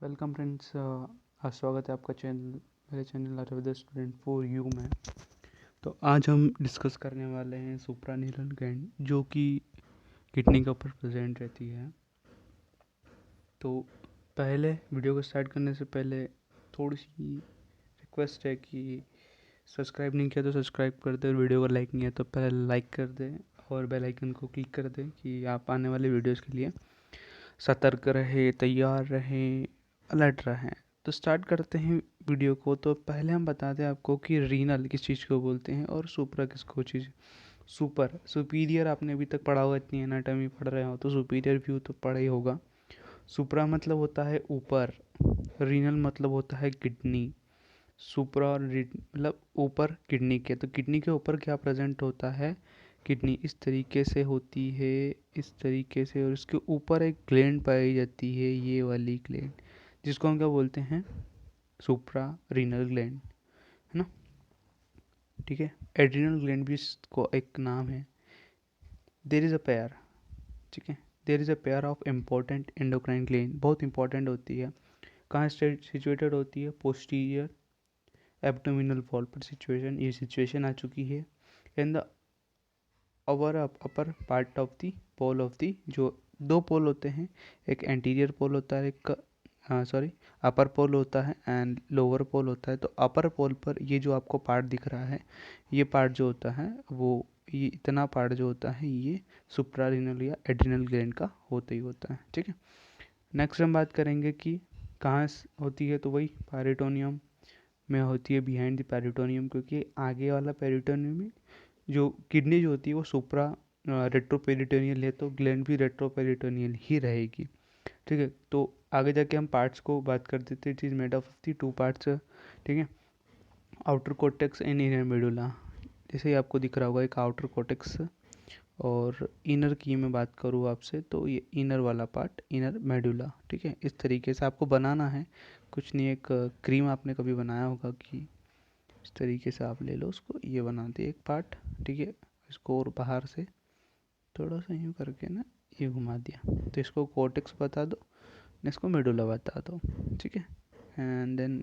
Welcome friends, स्वागत है आपका मेरे channel Arvind student for you में। तो आज हम डिस्कस करने वाले हैं सुप्रानीरल ग्लैंड जो कि किडनी के ऊपर प्रेजेंट रहती है। तो पहले वीडियो को स्टार्ट करने से पहले थोड़ी सी रिक्वेस्ट है कि सब्सक्राइब नहीं किया तो सब्सक्राइब कर दें, और वीडियो को लाइक नहीं है तो पहले लाइक कर दें और बेल आइकन को क्लिक कर दें कि आप आने वाले वीडियोस के लिए सतर्क रहे, तैयार रहें, अलर्ट रहें। तो स्टार्ट करते हैं वीडियो को। तो पहले हम बताते हैं आपको कि रीनल किस चीज़ को बोलते हैं और सुपरा किसको चीज़। सुपीरियर आपने अभी तक पढ़ा होगा, इतनी एनाटॉमी पढ़ रहे हो तो सुपीरियर व्यू तो पढ़ा ही होगा। सुपरा मतलब होता है ऊपर, रीनल मतलब होता है किडनी। सुपरा और मतलब ऊपर किडनी के, तो किडनी के ऊपर क्या प्रेजेंट होता है, किडनी इस तरीके से होती है, इस तरीके से, और इसके ऊपर एक ग्लैंड पाई जाती है, ये वाली ग्लैंड, जिसको हम क्या बोलते हैं, सुप्रा रीनल ग्लैंड, है ना। ठीक है, एड्रिनल ग्लैंड भी इसको एक नाम है। देर इज़ अ पेयर, ठीक है, there is a pair of important endocrine gland, बहुत इंपॉर्टेंट होती है। कहाँ सिचुएटेड होती है, पोस्टीरियर एब्डोमिनल वॉल पर ये सिचुएशन आ चुकी है। In the upper part of the pole of the, जो दो पोल होते हैं, एक एंटीरियर पोल होता है, एक अपर पोल होता है एंड लोअर पोल होता है। तो अपर पोल पर ये जो आपको पार्ट दिख रहा है, ये पार्ट जो होता है वो, ये इतना पार्ट जो होता है ये सुप्रारीनल या एड्रिनल ग्लैंड का होता ही होता है। ठीक है, नेक्स्ट हम बात करेंगे कि कहाँ होती है, तो वही पेरिटोनियम में होती है, बिहाइंड द पेरिटोनियम, क्योंकि आगे वाला पेरिटोनियम में जो किडनी जो होती है वो सुप्रा रेट्रोपेरिटोनियल है, तो ग्लैंड भी रेट्रोपेरिटोनियल ही रहेगी। ठीक है, तो आगे जाके हम पार्ट्स को बात कर देते हैं। It is made of the two parts. ठीक है, outer cortex and inner medulla, जैसे ही आपको दिख रहा होगा एक आउटर कोर्टेक्स, और इनर की मैं बात करूँ आपसे तो ये इनर वाला पार्ट इनर मेडुला। ठीक है, इस तरीके से आपको बनाना है, कुछ नहीं, एक क्रीम आपने कभी बनाया होगा कि इस तरीके से आप ले लो उसको, ये बना दे एक पार्ट। ठीक है, इसको और बाहर से थोड़ा सा यूँ करके ना ये घुमा दिया, तो इसको कोर्टेक्स बता दो, इसको मेडुला बता दो। ठीक है, एंड देन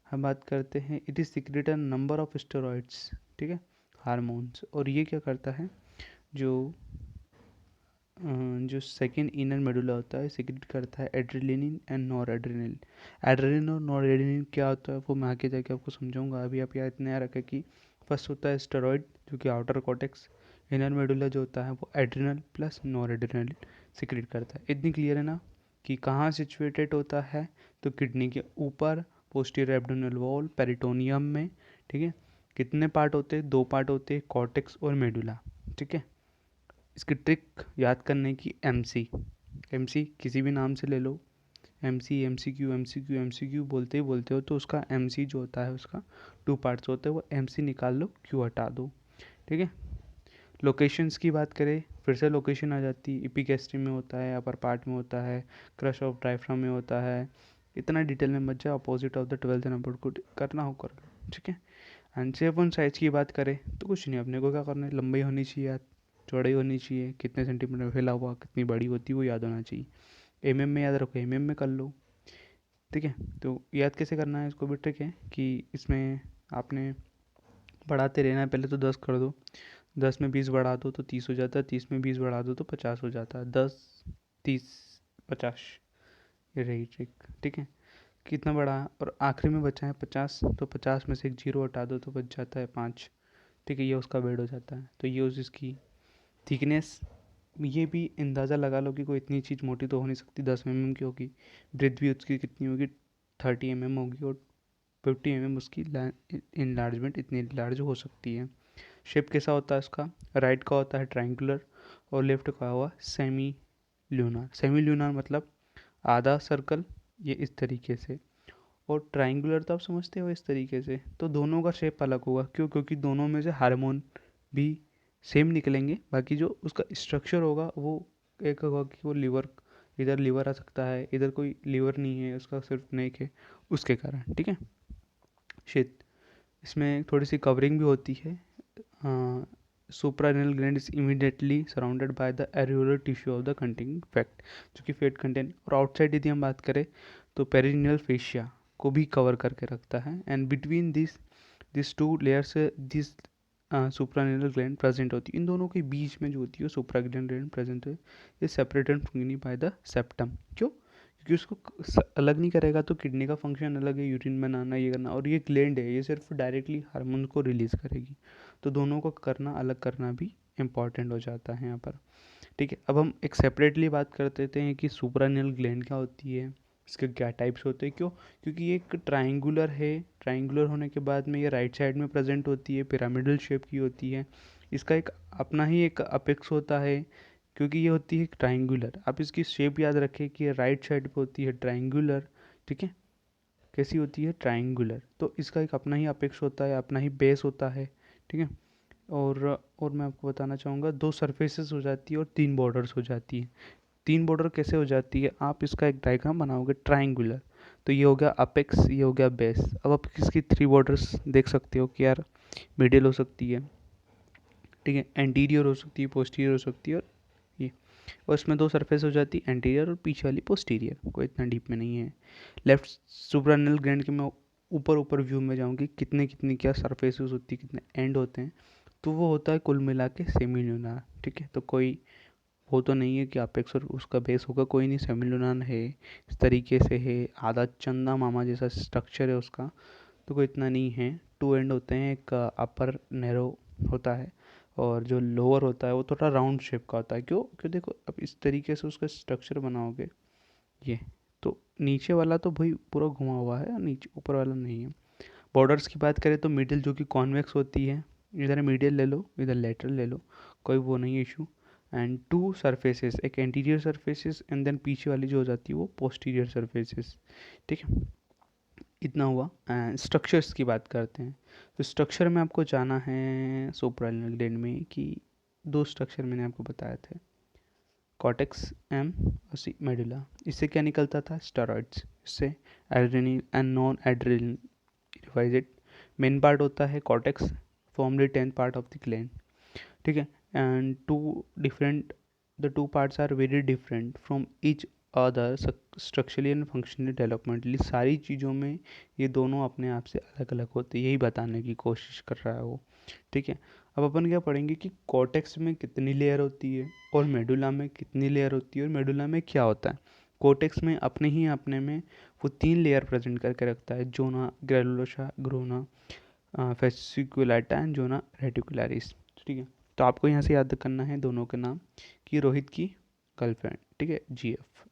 हम बात करते हैं, it is secret number of steroids, ठीक है, हार्मोन्स। और ये क्या करता है, जो जो सेकेंड इनर मेडुला होता है सिक्रेट करता है adrenaline and nor adrenal. Adrenaline और नॉर एड्रेनल क्या होता है वो मैं आगे जाके आपको समझाऊंगा, अभी आप याद इतना रखें कि फर्स्ट होता है स्टेरॉइड जो कि आउटर कॉर्टेक्स, इनर मेडुला जो होता है वो adrenal plus nor adrenal secret करता है। इतनी क्लियर है ना कि कहाँ सिचुएटेड होता है, तो किडनी के ऊपर, पोस्टीरियर एब्डोमिनल वॉल, पेरिटोनियम में। ठीक है, कितने पार्ट होते हैं, दो पार्ट होते हैं, कॉर्टेक्स और मेडुला। ठीक है, इसकी ट्रिक याद करने की, एमसी किसी भी नाम से ले लो, एमसीक्यू बोलते ही बोलते हो, तो उसका एमसी जो होता है उसका टू पार्ट्स होते हैं, वो एमसी निकाल लो, क्यू हटा दो। ठीक है, लोकेशंस की बात करें, फिर से लोकेशन आ जाती है, एपिगैस्ट्री में होता है, अपर पार्ट में होता है, क्रश ऑफ डायफ्राम में होता है। इतना डिटेल में मत जाओ, opposite of the 12th number को करना हो कर लो। ठीक है, एंड शेप ऑन साइज की बात करें तो कुछ नहीं, अपने को क्या करना है, लंबाई होनी चाहिए, चौड़ाई होनी चाहिए, कितने सेंटीमीटर फैला हुआ, कितनी बड़ी होती है वो याद होना चाहिए। एमएम में याद रखो, एमएम में कर लो। ठीक है, तो याद कैसे करना है इसको भी ट्रिक है कि इसमें आपने बढ़ाते रहना है, पहले तो 10 कर दो, 10 में 20 बढ़ा दो तो 30 हो जाता है, 30 में 20 बढ़ा दो तो 50 हो जाता है, 10 30 50, ये रही ट्रिक। ठीक है, कितना बढ़ा और आखिरी में बचा है 50, तो 50 में से एक जीरो हटा दो तो बच जाता है 5। ठीक है, ये उसका बेड हो जाता है। तो ये उसकी थिकनेस, ये भी अंदाज़ा लगा लो कि कोई इतनी चीज़ मोटी तो हो नहीं सकती, 10 mm की होगी। ब्रेथ भी उसकी कितनी होगी, 30 mm होगी, और 50 mm उसकी इनलार्जमेंट इतनी लार्ज हो सकती है। शेप कैसा होता है इसका, राइट का होता है ट्राइंगुलर और लेफ्ट का हुआ सेमी ल्यूनार। सेमी ल्यूनार मतलब आधा सर्कल, ये इस तरीके से, और ट्राइंगुलर तो आप समझते हो इस तरीके से। तो दोनों का शेप अलग होगा, क्यों, क्योंकि दोनों में से हार्मोन भी सेम निकलेंगे, बाकी जो उसका स्ट्रक्चर होगा वो एक होगा कि वो लीवर, इधर लीवर आ सकता है, इधर कोई लीवर नहीं है, उसका सिर्फ नेक है, उसके कारण। ठीक है, शेत इसमें थोड़ी सी कवरिंग भी होती है, suprarenal gland is immediately surrounded by the areolar tissue of the containing fat, जो कि fat contain, और आउटसाइड यदि हम बात करें तो पेरिनियल फेशिया को भी कवर करके रखता है, and between this two layers this suprarenal gland present होती है। इन दोनों के बीच में जो होती है सुप्राग्लैंड ग्लैंड प्रेजेंट है, ये सेपरेटेड फंक्शनी बाय द सेप्टम। क्यों? क्योंकि उसको अलग नहीं करेगा तो किडनी का फंक्शन अलग है, यूरिन बनाना ये करना, और ये ग्लैंड है ये सिर्फ डायरेक्टली हार्मोन को रिलीज करेगी, तो दोनों को करना अलग करना भी इम्पॉर्टेंट हो जाता है यहाँ पर। ठीक है, अब हम एक सेपरेटली बात कर देते हैं कि सुप्रानेल ग्लैंड क्या होती है, इसके क्या टाइप्स होते हैं। क्यों? क्योंकि ये एक ट्राइंगुलर है, ट्राइंगुलर होने के बाद में ये राइट साइड में प्रेजेंट होती है, पिरामिडल शेप की होती है, इसका एक अपना ही एक अपेक्स होता है, क्योंकि ये होती है ट्राइंगुलर। आप इसकी शेप याद रखें कि राइट साइड पे होती है ट्राइंगुलर, ठीक है, कैसी होती है? ट्राइंगुलर। तो इसका एक अपना ही अपेक्स होता है, अपना ही बेस होता है, ठीक है। और मैं आपको बताना चाहूँगा 2 सरफेसेस हो जाती है और 3 बॉर्डर्स हो जाती है। 3 बॉर्डर कैसे हो जाती है? आप इसका एक डायग्राम बनाओगे ट्राइंगुलर, तो ये हो गया अपेक्स, ये हो गया बेस। अब आप इसकी 3 बॉर्डर्स देख सकते हो कि यार मिडिल हो सकती है, ठीक है, एंटीरियर हो सकती है, पोस्टीरियर हो सकती है, और ये, और इसमें 2 सरफेस हो जाती है, एंटीरियर और पीछे वाली पोस्टीरियर, कोई इतना डीप में नहीं है। लेफ्ट सुप्रानल ग्लैंड के मैं ऊपर ऊपर व्यू में जाऊँगी, कितने कितनी क्या सरफेसेस होती है, कितने एंड होते हैं, तो वो होता है कुल मिला के सेमील्यूनार। ठीक है, तो कोई वो तो नहीं है कि अपेक्स और उसका बेस होगा, कोई नहीं, सेमील्यूनार है, इस तरीके से है, आधा चंदा मामा जैसा स्ट्रक्चर है उसका, तो कोई इतना नहीं है। 2 एंड होते हैं, एक अपर नैरो होता है और जो लोअर होता है वो थोड़ा राउंड शेप का होता है। क्यों? क्यों देखो, अब इस तरीके से उसका स्ट्रक्चर बनाओगे, ये तो नीचे वाला तो भाई पूरा घुमा हुआ है, नीचे ऊपर वाला नहीं है। बॉर्डर्स की बात करें तो मिडिल जो कि कॉन्वेक्स होती है, इधर मीडियल ले लो, इधर लेटरल ले लो, कोई वो नहीं है इशू। एंड 2 सरफेसेस, एक एंटीरियर सरफेसेस एंड देन पीछे वाली जो हो जाती है वो पोस्टीरियर सरफेसेस। ठीक है, इतना हुआ। एंड स्ट्रक्चर्स की बात करते हैं, तो स्ट्रक्चर में आपको जाना है सुप्रानल ग्लैंड में कि 2 स्ट्रक्चर मैंने आपको बताए थे, कॉर्टेक्स एम और सी मेडुला। इससे क्या निकलता था? स्टेरॉइड्स, इससे adrenal and non adrenal, revise it. Main part होता है cortex, formally 10th part of the gland, ठीक है, and the two parts are very different from each other structurally and functionally developmentally. सारी चीज़ों में ये दोनों अपने आप से अलग अलग होते हैं, यही बताने की कोशिश कर रहा है वो। ठीक है, अब अपन क्या पढ़ेंगे कि कॉर्टेक्स में कितनी लेयर होती है और मेडुला में कितनी लेयर होती है, और मेडुला में क्या होता है। कॉर्टेक्स में अपने में वो 3 लेयर प्रेजेंट करके रखता है, जोना ग्रेनुलोसा, ग्रोना फेसिकुलेटा एंड जोना रेटिकुलरिस। ठीक है, तो आपको यहाँ से याद करना है दोनों के नाम, कि रोहित की गर्लफ्रेंड, ठीक है, जीएफ,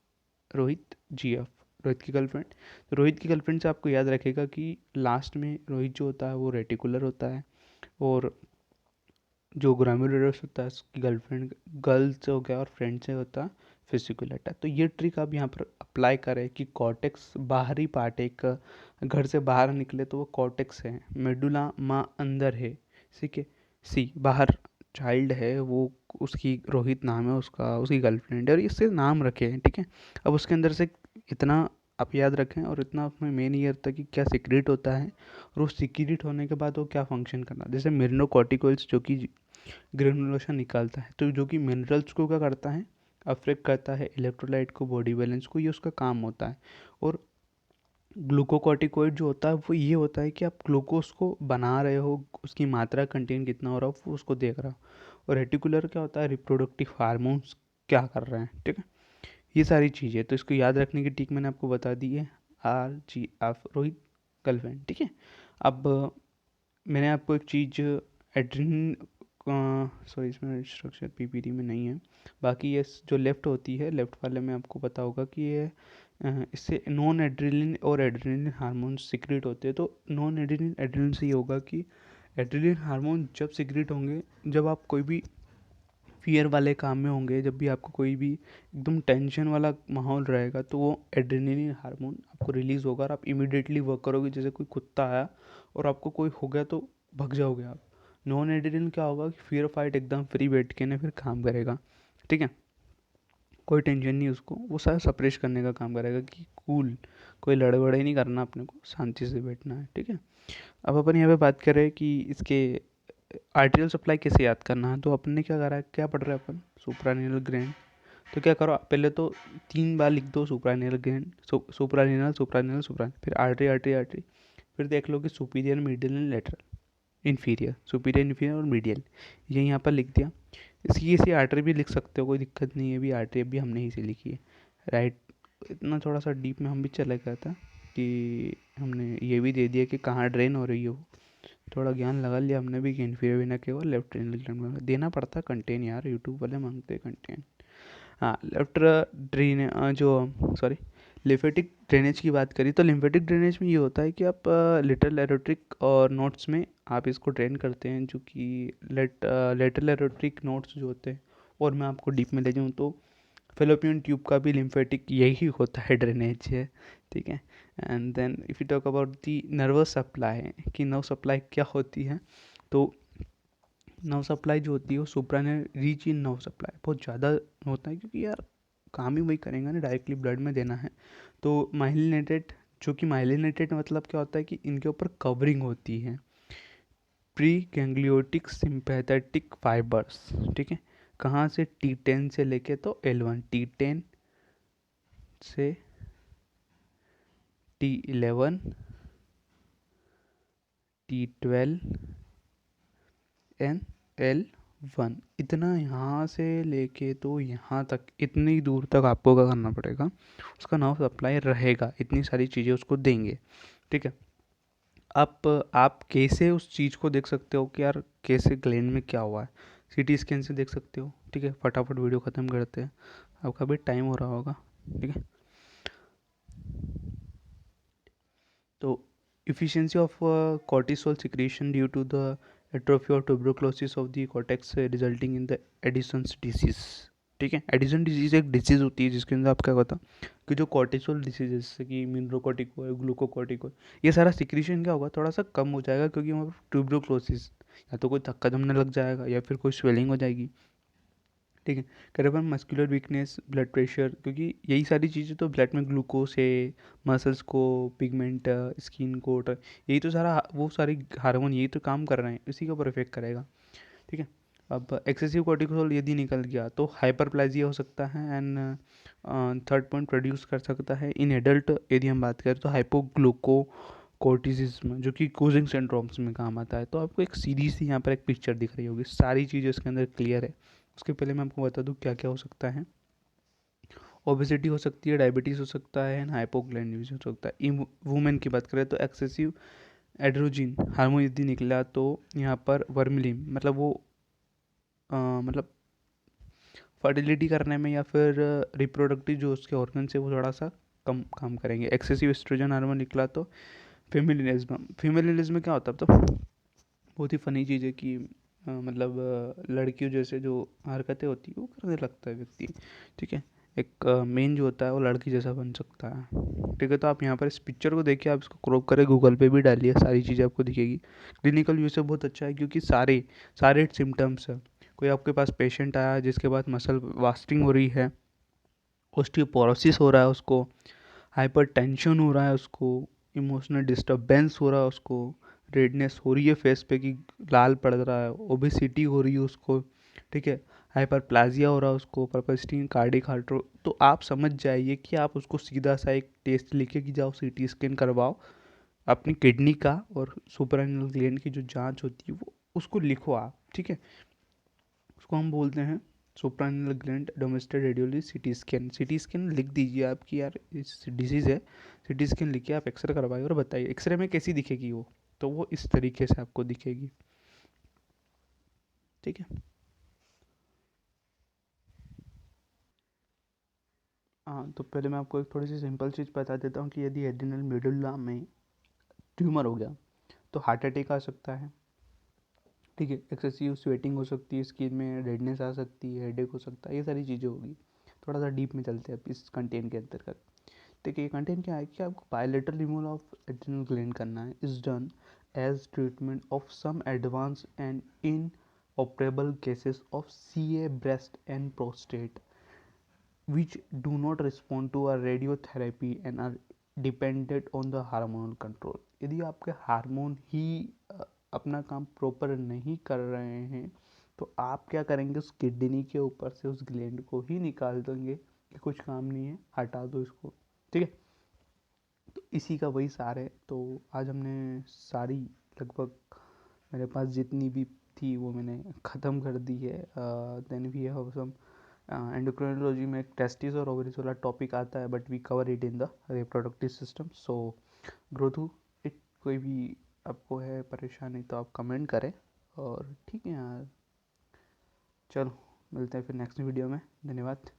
रोहित जीएफ, रोहित की गर्लफ्रेंड। तो रोहित की गर्लफ्रेंड से आपको याद रखेगा कि लास्ट में रोहित जो होता है वो रेटिकुलर होता है, और जो ग्राम्युलरस होता है उसकी गर्लफ्रेंड, गर्ल्स से हो गया, और फ्रेंड से होता है फिजिकुलेटा। तो ये ट्रिक आप यहाँ पर अप्लाई करें कि कॉर्टेक्स बाहरी पार्ट, एक घर से बाहर निकले तो वो कॉर्टेक्स है, मेडुला माँ अंदर है, ठीक है, सी बाहर चाइल्ड है वो, उसकी रोहित नाम है उसका, उसकी गर्लफ्रेंड है, और इससे नाम रखे हैं। ठीक है, अब उसके अंदर से इतना आप याद रखें, और इतना उसमें मेन ये होता है कि क्या सीक्रेट होता है, और उस सीक्रेट होने के बाद वो क्या फंक्शन करना, जैसे मेरिनोकॉर्टिकॉइड्स जो कि ग्रेनुलोसा निकालता है, तो जो कि मिनरल्स को क्या करता है, अफेक्ट करता है, इलेक्ट्रोलाइट को, बॉडी बैलेंस को, ये उसका काम होता है। और ग्लूकोकॉर्टिकोइड जो होता है वो ये होता है कि आप ग्लूकोज को बना रहे हो, उसकी मात्रा कंटेन कितना हो रहा हो वो उसको देख रहा हो। और रेटिकुलर क्या होता है, रिप्रोडक्टिव हार्मोन्स क्या कर रहे हैं। ठीक है, ये सारी चीज़ें तो इसको याद रखने की टिक मैंने आपको बता दी है, RGF, रोहित गर्लफ्रेंड। ठीक है, अब मैंने आपको एक चीज़ एड्रीन, सॉरी इसमें स्ट्रक्चर पीपीटी में नहीं है, बाकी ये जो लेफ़्ट होती है, लेफ़्ट वाले में आपको पता होगा कि ये इससे नॉन एड्रेनलिन और एड्रेनलिन हार्मोन सिक्रेट होते हैं। तो नॉन एड्रेनलिन, एड्रेनलिन से ये होगा कि एड्रेनलिन हार्मोन जब सिक्रेट होंगे जब आप कोई भी फियर वाले काम में होंगे, जब भी आपको कोई भी एकदम टेंशन वाला माहौल रहेगा, तो वो एड्रेनलिन हार्मोन आपको रिलीज़ होगा और आप इमीडिएटली वर्क करोगे। जैसे कोई कुत्ता आया और आपको कोई हो गया तो भग जाओगे आप। नॉन एड्रेनलिन क्या होगा कि फियर फाइट एकदम फ्री बैठ के ना फिर काम करेगा। ठीक है, कोई टेंशन नहीं उसको, वो सारा सप्रेस करने का काम करेगा कि कूल, कोई लड़बड़ ही नहीं करना, अपने को शांति से बैठना है। ठीक है, अब अपन यहाँ पे बात करें कि इसके आर्टेरियल सप्लाई कैसे याद करना है, तो अपन ने क्या करा है, क्या पढ़ रहे हैं अपन, सुप्रानीनल ग्लैंड। तो क्या करो, पहले तो 3 बार लिख दो सुप्रानीनल ग्लैंड, सुप्रानीनल सुप्रानीनल सुप्रानीनल, फिर आर्टरी आर्टरी आर्टरी, फिर देख लो कि superior medial and lateral inferior, superior inferior और मीडियल, ये यहाँ पर लिख दिया। इसकी इसी आर्टरी भी लिख सकते हो, कोई दिक्कत नहीं है, भी आर्टरी भी हमने इसी लिखी है, राइट। इतना थोड़ा सा डीप में हम भी चले गया था कि हमने ये भी दे दिया कि कहाँ ड्रेन हो रही हो, थोड़ा ज्ञान लगा लिया हमने भी कि इन्फीरियर वेना केवल लेफ्ट रेनल ग्लैंड में देना पड़ता है कंटेन, यार यूट्यूब वाले मांगते हैं कंटेन। हाँ, लेफ्ट ड्रेन जो सॉरी लिम्फेटिक ड्रेनेज की बात करी, तो लिम्फेटिक ड्रेनेज में ये होता है कि आप लिटरल एरोट्रिक और नोट्स में आप इसको ड्रेन करते हैं, जो कि लेटरल एरोट्रिक नोट्स जो होते हैं, और मैं आपको डीप में ले जाऊँ तो फेलोपियन ट्यूब का भी लिम्फेटिक यही होता है, ड्रेनेज है, ठीक है। And then if you talk about the nervous supply, कि नर्व सप्लाई क्या होती है, तो नर्व सप्लाई जो होती है वो सुप्रानल रीच इन नर्व सप्लाई बहुत ज़्यादा होता है, क्योंकि यार काम ही वही करेंगे ना, डायरेक्टली ब्लड में देना है। तो माइलिनेटेड, जो कि माइलिनेटेड मतलब क्या होता है कि इनके ऊपर कवरिंग होती है प्री गैंग्लियोटिक सिंपैथेटिक फाइबर्स, ठीक है। कहाँ से, T10 से लेके तो L1, T10 से T11, T12 एंड L1, इतना यहाँ से लेके तो यहाँ तक, इतनी दूर तक आपको क्या करना पड़ेगा, उसका नर्व सप्लाई रहेगा, इतनी सारी चीज़ें उसको देंगे, ठीक है। आप कैसे उस चीज़ को देख सकते हो कि यार कैसे ग्लैंड में क्या हुआ है, सीटी स्कैन से देख सकते हो, ठीक है। फटाफट वीडियो ख़त्म करते हैं, आपका भी टाइम हो रहा होगा, ठीक है। तो efficiency of cortisol secretion due to the atrophy or tuberculosis of the cortex resulting in the Addison's disease, ठीक है। एडिसन डिजीज एक डिजीज होती है जिसके अंदर आप क्या होता कि जो कॉर्टिसोल डिजीज जैसे कि मिनरोकॉर्टिकोइड, ग्लूकोकॉर्टिकोइड, ये सारा सिक्रीशन क्या होगा, थोड़ा सा कम हो जाएगा, क्योंकि वहाँ पर ट्यूबरोक्लोसिस, या तो कोई धक्का जमने लग जाएगा या फिर कोई स्वेलिंग हो जाएगी, ठीक है। करेबन मस्कुलर वीकनेस, ब्लड प्रेशर, क्योंकि यही सारी चीज़ें तो ब्लड में ग्लूकोज है, मसल्स को पिगमेंट, स्किन को, यही तो सारा वो सारी हार्मोन यही तो काम कर रहे हैं, इसी के ऊपर इफेक्ट करेगा, ठीक है। अब एक्सेसिव कॉर्टिकोल यदि निकल गया तो हाइपरप्लेजिया हो सकता है, एंड थर्ड पॉइंट प्रोड्यूस कर सकता है इन एडल्ट, यदि हम बात करें तो हाइपोग्लूको कोर्टिसिज्म, जो कि कोजिंग सिंड्रोम्स में काम आता है। तो आपको एक सीधी सी यहाँ पर एक पिक्चर दिख रही होगी, सारी चीज़ें इसके अंदर क्लियर है। उसके पहले मैं आपको बता दूँ क्या क्या हो सकता है। ओबेसिटी हो सकती है, डायबिटीज़ हो सकता है, एंड हाइपोग्लाइकेमिया हो सकता है। वुमेन की बात करें तो एक्सेसिव एड्रोजिन हार्मोन यदि निकला तो यहाँ पर वर्मिलिन, मतलब वो मतलब फर्टिलिटी करने में या फिर रिप्रोडक्टिव जो उसके ऑर्गन से वो थोड़ा सा कम काम करेंगे। एक्सेसिव एस्ट्रोजन हार्मोन निकला तो फीमेलिनिज्म, फीमेलिनिज्म क्या होता है, तो बहुत ही फ़नी चीज़ है कि मतलब लड़कियों जैसे जो हरकतें होती है वो करने लगता है व्यक्ति, ठीक है। एक मेन जो होता है वो लड़की जैसा बन सकता है, ठीक है। तो आप यहाँ पर इस पिक्चर को देखिए, आप इसको क्रॉप करें, गूगल पे भी डालिए, सारी चीज़ें आपको दिखेगी। क्लिनिकल व्यू से बहुत अच्छा है, क्योंकि सारे सारे सिम्टम्स है। कोई आपके पास पेशेंट आया जिसके पास मसल वास्टिंग हो रही है, ऑस्टियोपोरोसिस हो रहा है उसको, हाइपर टेंशन हो रहा है उसको, इमोशनल डिस्टर्बेंस हो रहा है उसको, रेडनेस हो रही है फेस पे कि लाल पड़ रहा है, ओबेसिटी हो रही है उसको, ठीक है, हाइपरप्लाजिया हो रहा है उसको, परपेस्टिन, कार्डिक हार्ट्रो, तो आप समझ जाइए कि आप उसको सीधा सा एक टेस्ट लिखे कि जाओ सीटी स्कैन करवाओ अपनी किडनी का, और सुपरएनुअल ग्लैंड की जो जांच होती है वो उसको लिखो आप, ठीक है। उसको हम बोलते हैं suprarenal gland domestic radiology CT scan. CT scan लिख दीजिए आप कि यार इस डिजीज़ है, सीटी स्कैन लिख के आप एक्सरे करवाइए और बताइए एक्सरे में कैसी दिखेगी वो, तो वो इस तरीके से आपको दिखेगी, ठीक है। हाँ, तो पहले मैं आपको एक थोड़ी सी सिंपल चीज़ बता देता हूँ कि यदि एड्रिनल मेडुला में ट्यूमर हो गया तो हार्ट अटैक आ सकता है, ठीक है। एक्सेसिव स्वेटिंग हो सकती है, स्किन में रेडनेस आ सकती है, हेडेक हो सकता है, ये सारी चीज़ें होगी। थोड़ा सा डीप में चलते हैं अब इस कंटेंट के अंतर्गत। देखिए कंटेंट क्या है कि आपको bilateral removal of adrenal gland करना है, is done as treatment of some advance and in operable cases of CA breast and prostate which do not respond to a radiotherapy and are dependent on the hormonal control। यदि आपके hormone ही अपना काम proper नहीं कर रहे हैं तो आप क्या करेंगे, उस किडनी के ऊपर से उस ग्लैंड को ही निकाल देंगे कि कुछ काम नहीं है, हटा दो इसको। ठीक है, तो इसी का वही सार है। तो आज हमने सारी लगभग मेरे पास जितनी भी थी वो मैंने ख़त्म कर दी है। Then we have some endocrinology में एक टेस्टिस और ओवरीज वाला टॉपिक आता है, but we cover it in the reproductive system. So growth it, कोई भी आपको है परेशानी तो आप कमेंट करें। और ठीक है यार, चलो मिलते हैं फिर नेक्स्ट वीडियो में। धन्यवाद।